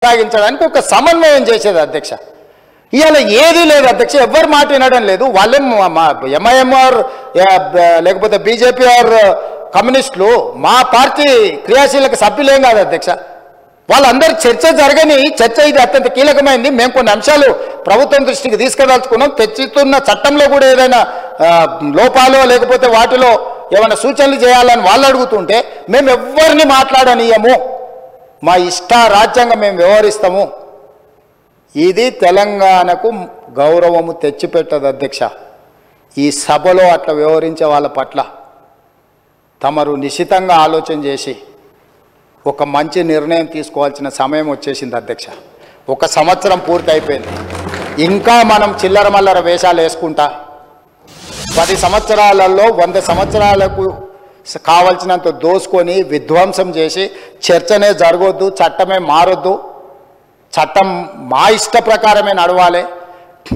కొనసాగించడానికి ఒక సమన్వయం చేసేది అధ్యక్ష. ఇవాళ ఏదీ లేదు అధ్యక్ష, ఎవ్వరు మాట వినడం లేదు. వాళ్ళేం ఎంఐఎంఆర్ లేకపోతే బీజేపీ ఆర్ కమ్యూనిస్టులు మా పార్టీ క్రియాశీలక సభ్యులేం కాదు అధ్యక్ష. వాళ్ళందరూ చర్చ జరగని చర్చ ఇది అత్యంత కీలకమైంది. మేము కొన్ని అంశాలు ప్రభుత్వం దృష్టికి తీసుకుదలుచుకున్నాం. తెచ్చుతున్న చట్టంలో కూడా ఏదైనా లోపాలో లేకపోతే వాటిలో ఏమైనా సూచనలు చేయాలని వాళ్ళు అడుగుతుంటే మేము ఎవ్వరిని మాట్లాడనీయము, మా ఇష్ట రాజ్యాంగం మేము వ్యవహరిస్తాము. ఇది తెలంగాణకు గౌరవము తెచ్చిపెట్టదు అధ్యక్ష. ఈ సభలో అట్లా వ్యవహరించే వాళ్ళ పట్ల తమరు నిశితంగా ఆలోచన చేసి ఒక మంచి నిర్ణయం తీసుకోవాల్సిన సమయం వచ్చేసింది అధ్యక్ష. 1 సంవత్సరం పూర్తి అయిపోయింది. ఇంకా మనం చిల్లర మల్లర వేషాలు వేసుకుంటా 10 సంవత్సరాలలో 100 సంవత్సరాలకు కావలసినంత దోసుకొని విధ్వంసం చేసి చర్చనే జరగొద్దు, చట్టమే మారొద్దు, చట్టం మా ఇష్ట ప్రకారమే నడవాలి,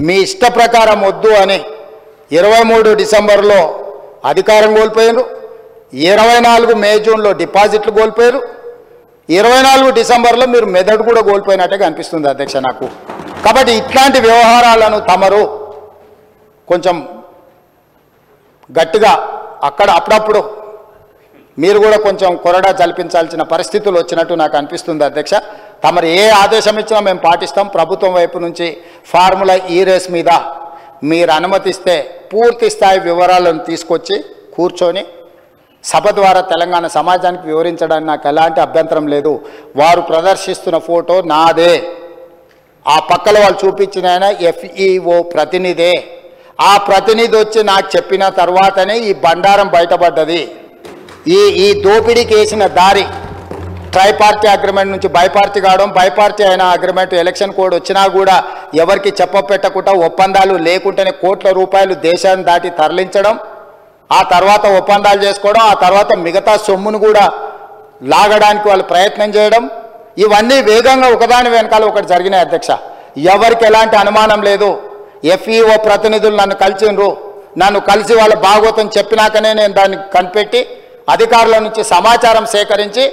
మీ ఇష్ట ప్రకారం వద్దు అని 23 డిసెంబర్లో అధికారం కోల్పోయారు. 24 మే జూన్లో డిపాజిట్లు కోల్పోయారు. 24 డిసెంబర్లో మీరు మెదడు కూడా కోల్పోయినట్టుగా అనిపిస్తుంది అధ్యక్ష నాకు. కాబట్టి ఇట్లాంటి వ్యవహారాలను తమరు కొంచెం గట్టిగా అప్పుడప్పుడు మీరు కూడా కొంచెం కొరడా జల్పించాల్సిన పరిస్థితులు వచ్చినట్టు నాకు అనిపిస్తుంది అధ్యక్ష. తమరు ఏ ఆదేశం ఇచ్చినా మేము పాటిస్తాం. ప్రభుత్వం వైపు నుంచి ఫార్ములా ఈ రేస్ మీద మీరు అనుమతిస్తే పూర్తి స్థాయి వివరాలను తీసుకొచ్చి కూర్చొని సభ ద్వారా తెలంగాణ సమాజానికి వివరించడానికి నాకు ఎలాంటి అభ్యంతరం లేదు. వారు ప్రదర్శిస్తున్న ఫోటో నాదే, ఆ పక్కల వాళ్ళు చూపించిన ఆయన FEO ప్రతినిధే. ఆ ప్రతినిధి వచ్చి నాకు చెప్పిన తర్వాతనే ఈ బండారం బయటపడ్డది. ఈ దోపిడీకి వేసిన దారి ట్రైపార్టీ అగ్రిమెంట్ నుంచి బైపార్టీ కావడం, బైపార్టీ అయిన అగ్రిమెంట్ ఎలక్షన్ కోడ్ వచ్చినా కూడా ఎవరికి చెప్పపెట్టకుండా ఒప్పందాలు లేకుండానే కోట్ల రూపాయలు దేశాన్ని దాటి తరలించడం, ఆ తర్వాత ఒప్పందాలు చేసుకోవడం, ఆ తర్వాత మిగతా సొమ్మును కూడా లాగడానికి వాళ్ళు ప్రయత్నం చేయడం, ఇవన్నీ వేగంగా ఒకదాని వెనకాల ఒకటి జరిగినాయి అధ్యక్ష. ఎవరికి ఎలాంటి అనుమానం లేదు. FEO ప్రతినిధులు నన్ను కలిసిండ్రు, నన్ను కలిసి వాళ్ళ భాగవతం చెప్పినాకనే నేను దాన్ని కనిపెట్టి అధికారుల నుంచి సమాచారం సేకరించి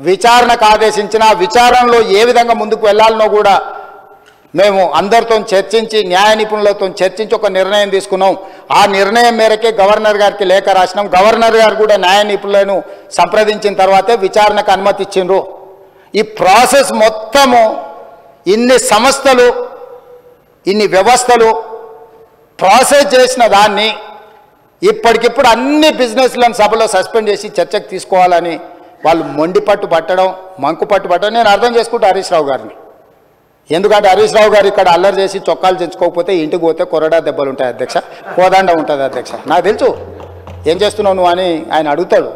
విచారణకు ఆదేశించిన విచారణలో ఏ విధంగా ముందుకు వెళ్ళాలనో కూడా మేము అందరితో చర్చించి న్యాయ నిపుణులతో చర్చించి ఒక నిర్ణయం తీసుకున్నాం. ఆ నిర్ణయం మేరకే గవర్నర్ గారికి లేఖ రాసినాం. గవర్నర్ గారు కూడా న్యాయ నిపుణులను సంప్రదించిన తర్వాతే విచారణకు అనుమతి ఇచ్చిండ్రు. ఈ ప్రాసెస్ మొత్తము ఇన్ని సంస్థలు ఇన్ని వ్యవస్థలు ప్రాసెస్ చేసిన దాన్ని ఇప్పటికిప్పుడు అన్ని బిజినెస్లను సభలో సస్పెండ్ చేసి చర్చకు తీసుకోవాలని వాళ్ళు మొండిపట్టు పట్టడం, మంకుపట్టు పట్టడం నేను అర్థం చేసుకుంటా హరీష్ రావు గారిని. ఎందుకంటే హరీష్ రావు గారు ఇక్కడ అల్లరి చేసి చొక్కాలు తెచ్చుకోకపోతే ఇంటికి పోతే కొరడా దెబ్బలు ఉంటాయి అధ్యక్ష, కోదండ ఉంటుంది అధ్యక్ష. నాకు తెలుసు ఏం చేస్తున్నావు నువ్వు అని ఆయన అడుగుతాడు.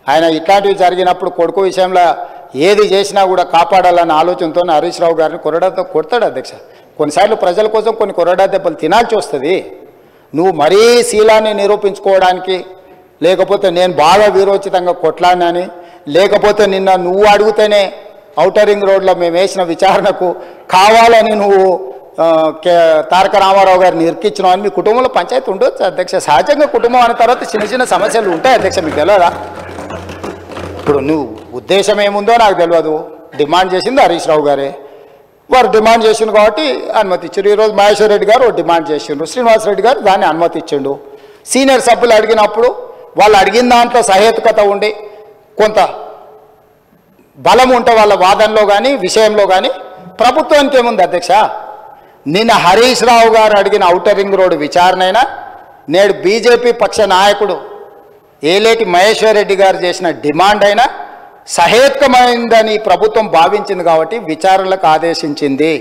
ఆయన ఇట్లాంటివి జరిగినప్పుడు కొడుకు విషయంలో ఏది చేసినా కూడా కాపాడాలన్న ఆలోచనతో హరీష్ రావు గారిని కొరడాతో కొడతాడు అధ్యక్ష. కొన్నిసార్లు ప్రజల కోసం కొన్ని కొరడా దెబ్బలు తినాల్సి వస్తుంది. నువ్వు మరీ శీలాన్ని నిరూపించుకోవడానికి, లేకపోతే నేను బాగా వీరోచితంగా కొట్లాడినని, లేకపోతే నిన్న నువ్వు అడిగితేనే ఔటర్ రింగ్ రోడ్లో మేము వేసిన విచారణకు కావాలని నువ్వు తారక రామారావు గారిని ఇరికించినావు అని మీ కుటుంబంలో పంచాయతీ ఉండొచ్చు అధ్యక్ష. సహజంగా కుటుంబం అన్న తర్వాత చిన్న చిన్న సమస్యలు ఉంటాయి అధ్యక్ష, మీకు తెలియదా? ఇప్పుడు నువ్వు ఉద్దేశం ఏముందో నాకు తెలియదు. డిమాండ్ చేసింది హరీష్ రావు గారే, వారు డిమాండ్ చేసిండు కాబట్టి అనుమతి ఇచ్చారు. ఈరోజు మహేశ్వర్ రెడ్డి గారు డిమాండ్ చేసిండు, శ్రీనివాసరెడ్డి గారు దాన్ని అనుమతి ఇచ్చిండు. సీనియర్ సభ్యులు అడిగినప్పుడు వాళ్ళు అడిగిన దాంట్లో సహేతుకత ఉండి కొంత బలం ఉంటే వాళ్ళ వాదనలో కానీ విషయంలో కానీ ప్రభుత్వానికి ఏముంది అధ్యక్ష? నిన్న హరీష్ రావు గారు అడిగిన ఔటర్ రింగ్ రోడ్డు విచారణ అయినా, నేడు బీజేపీ పక్ష నాయకుడు ఏలేటి మహేశ్వర్ రెడ్డి గారు చేసిన డిమాండ్ అయినా సహేతుకమైందని ప్రభుత్వం భావించింది కాబట్టి విచారణలకు ఆదేశించింది.